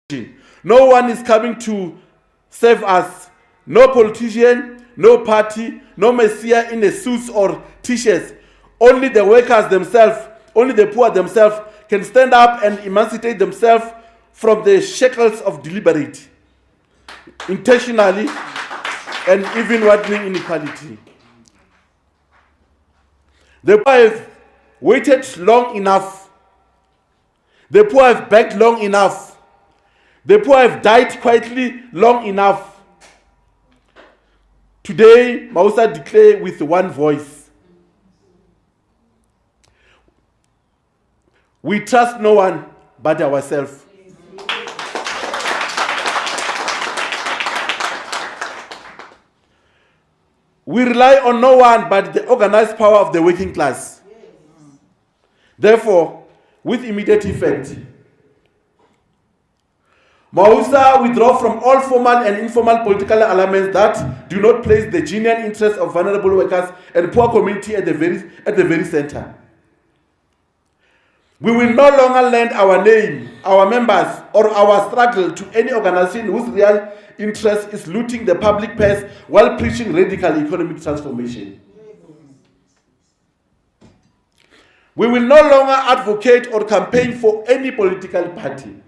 No one is coming to save us. No politician, no party, no messiah in a suits or t-shirts. Only the workers themselves, only the poor themselves can stand up and emancipate themselves from the shackles of deliberate, intentionally, and even widening inequality. The poor have waited long enough. The poor have begged long enough. The poor have died quietly long enough. Today, Mawusa declares with one voice. We trust no one but ourselves. We rely on no one but the organized power of the working class. Therefore, with immediate effect, Mawusa withdraw from all formal and informal political elements that do not place the genuine interests of vulnerable workers and poor community at the very center. We will no longer lend our name, our members, or our struggle to any organization whose real interest is looting the public purse while preaching radical economic transformation. We will no longer advocate or campaign for any political party.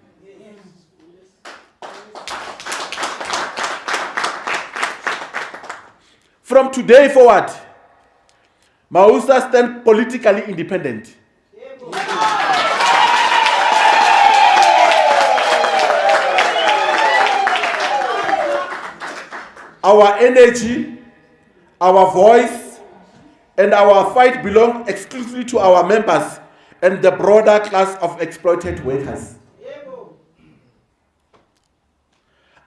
From today forward, Mawusa stands politically independent. Our energy, our voice, and our fight belong exclusively to our members and the broader class of exploited workers.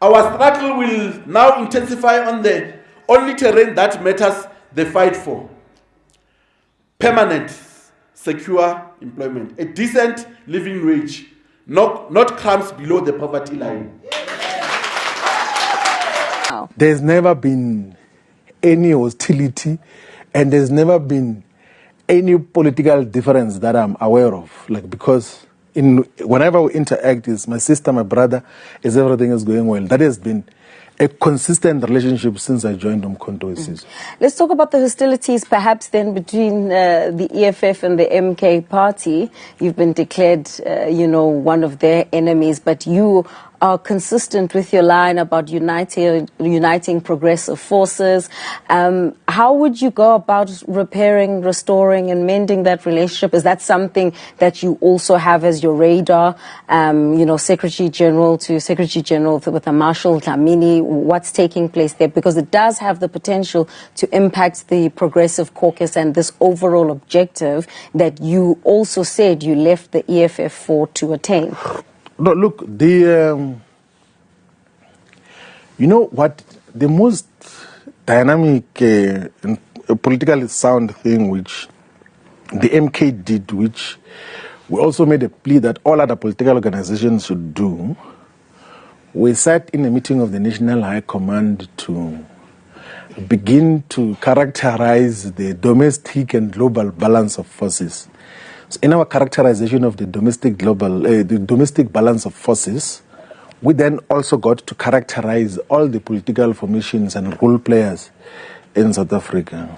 Our struggle will now intensify on the only terrain that matters the fight for: permanent, secure employment, a decent living wage, not crumbs below the poverty line. There's never been any hostility, and there's never been any political difference that I'm aware of. Because whenever we interact, is my sister, my brother, is everything is going well. That has been a consistent relationship since I joined Umkhonto Wesizwe. Let's talk about the hostilities perhaps then between the EFF and the MK party. You've been declared, one of their enemies, but you are consistent with your line about uniting progressive forces. How would you go about repairing, restoring, and mending that relationship? Is that something that you also have as your radar? Secretary General to Secretary General with a Marshal Dlamini, what's taking place there? Because it does have the potential to impact the Progressive Caucus and this overall objective that you also said you left the EFF for to attain. No, look, the most dynamic and politically sound thing which the MK did, which we also made a plea that all other political organizations should do, we sat in a meeting of the National High Command to begin to characterize the domestic and global balance of forces. In our characterization of the domestic balance of forces, we then also got to characterize all the political formations and role players in South Africa.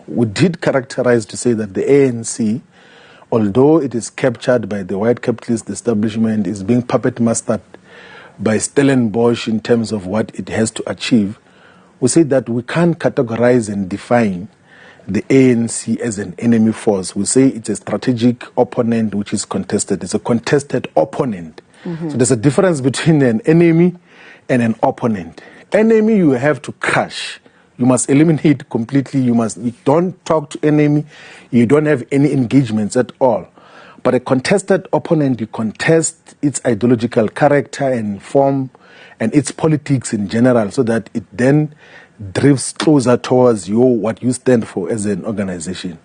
We did characterize to say that the ANC, although it is captured by the white capitalist establishment, is being puppet mastered by Stellenbosch in terms of what it has to achieve. We say that we can't categorize and define the ANC as an enemy force. We say it's a strategic opponent which is contested. It's a contested opponent. Mm-hmm. So there's a difference between an enemy and an opponent. Enemy you have to crush. You must eliminate completely. You don't talk to enemy. You don't have any engagements at all. But a contested opponent, you contest its ideological character and form and its politics in general, so that it then drifts closer towards what you stand for as an organization.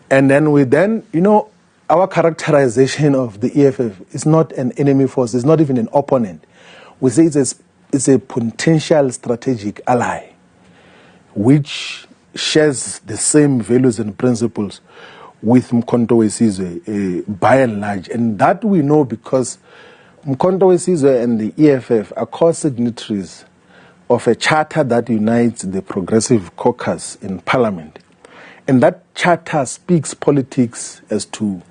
And then our characterization of the EFF is not an enemy force, it's not even an opponent. We say it's a potential strategic ally which shares the same values and principles with Umkhonto Wesizwe by and large. And that we know because Mkhonto Wesizwe and the EFF are co-signatories of a charter that unites the Progressive Caucus in Parliament. And that charter speaks politics as to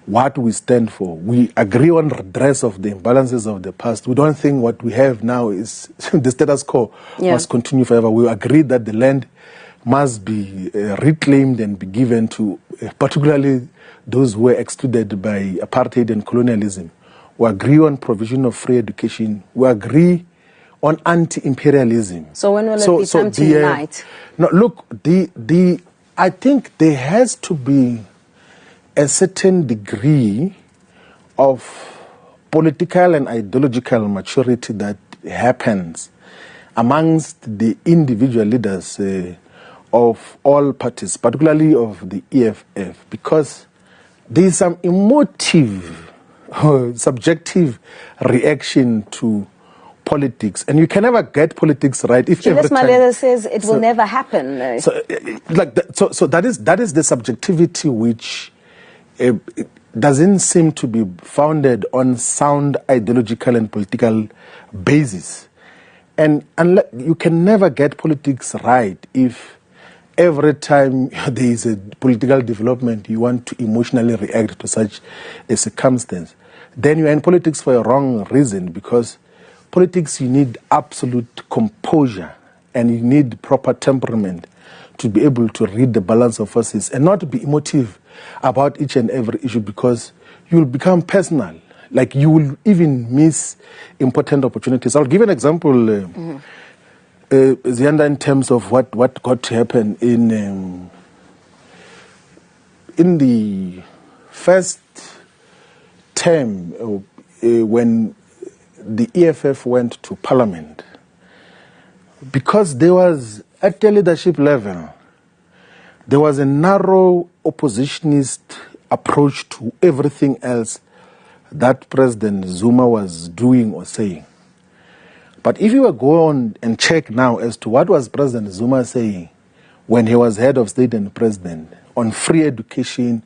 what we stand for. We agree on redress of the imbalances of the past. We don't think what we have now is the status quo must continue forever. We agree that the land must be reclaimed and be given to particularly those who were excluded by apartheid and colonialism. We agree on provision of free education. We agree on anti-imperialism. So when will it be time to unite? No, look, I think there has to be a certain degree of political and ideological maturity that happens amongst the individual leaders of all parties, particularly of the EFF, because there is some emotive, subjective reaction to politics, and you can never get politics right if Julius Malema says it will never happen. So that is the subjectivity which doesn't seem to be founded on sound ideological and political basis, and you can never get politics right if every time there is a political development you want to emotionally react to such a circumstance. Then you are in politics for a wrong reason, because politics, you need absolute composure and you need proper temperament to be able to read the balance of forces and not be emotive about each and every issue, because you will become personal. Like, you will even miss important opportunities. I'll give an example, Zianda, in terms of what got to happen in the first term when the EFF went to Parliament, because there was, at the leadership level, there was a narrow oppositionist approach to everything else that President Zuma was doing or saying. But if you were go on and check now as to what was President Zuma saying when he was head of state and president, on free education,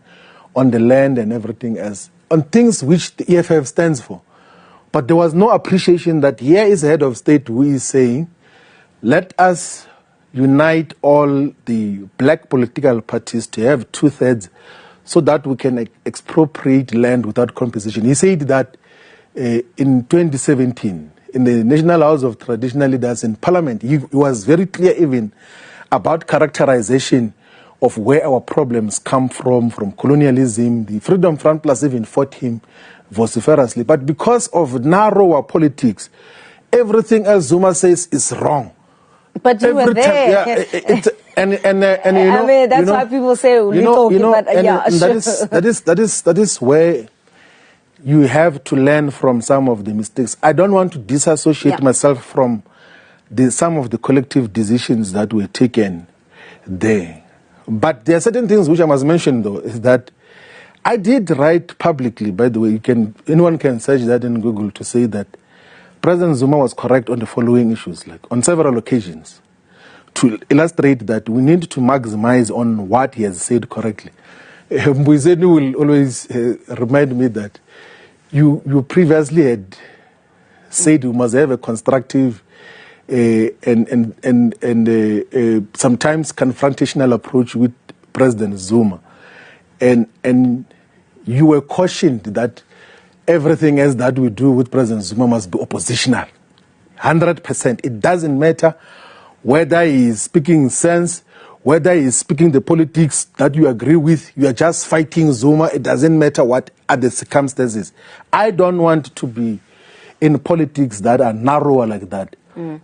on the land and everything else, on things which the EFF stands for. But there was no appreciation that here is a head of state who is saying, let us unite all the black political parties to have 2/3 so that we can expropriate land without compensation. He said that in 2017, in the National House of Traditional Leaders in Parliament, he was very clear even about characterization of where our problems come from colonialism. The Freedom Front Plus even fought him vociferously. But because of narrower politics, everything else Zuma says is wrong. But you were there. And you know, I mean, that's why people say that is where you have to learn from some of the mistakes. I don't want to disassociate myself from some of the collective decisions that were taken there. But there are certain things which I must mention, though, is that I did write publicly, by the way, anyone can search that in Google, to say that President Zuma was correct on the following issues, like on several occasions, to illustrate that we need to maximize on what he has said correctly. Mbuyiseni will always remind me that you previously had said we must have a constructive and sometimes confrontational approach with President Zuma. And you were cautioned that everything else that we do with President Zuma must be oppositional. 100%. It doesn't matter whether he is speaking sense, whether he is speaking the politics that you agree with, you are just fighting Zuma. It doesn't matter what are the circumstances. I don't want to be in politics that are narrower like that.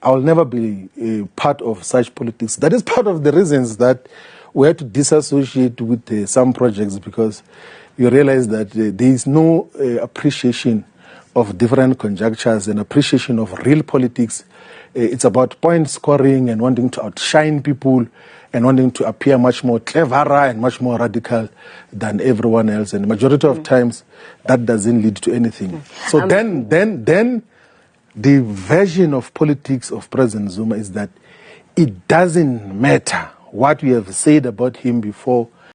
I will never be a part of such politics. That is part of the reasons that we had to disassociate with some projects, because you realize that there is no appreciation of different conjunctures and appreciation of real politics. It's about point scoring and wanting to outshine people and wanting to appear much more cleverer and much more radical than everyone else. And the majority of times, that doesn't lead to anything. So then the version of politics of President Zuma is that it doesn't matter what we have said about him before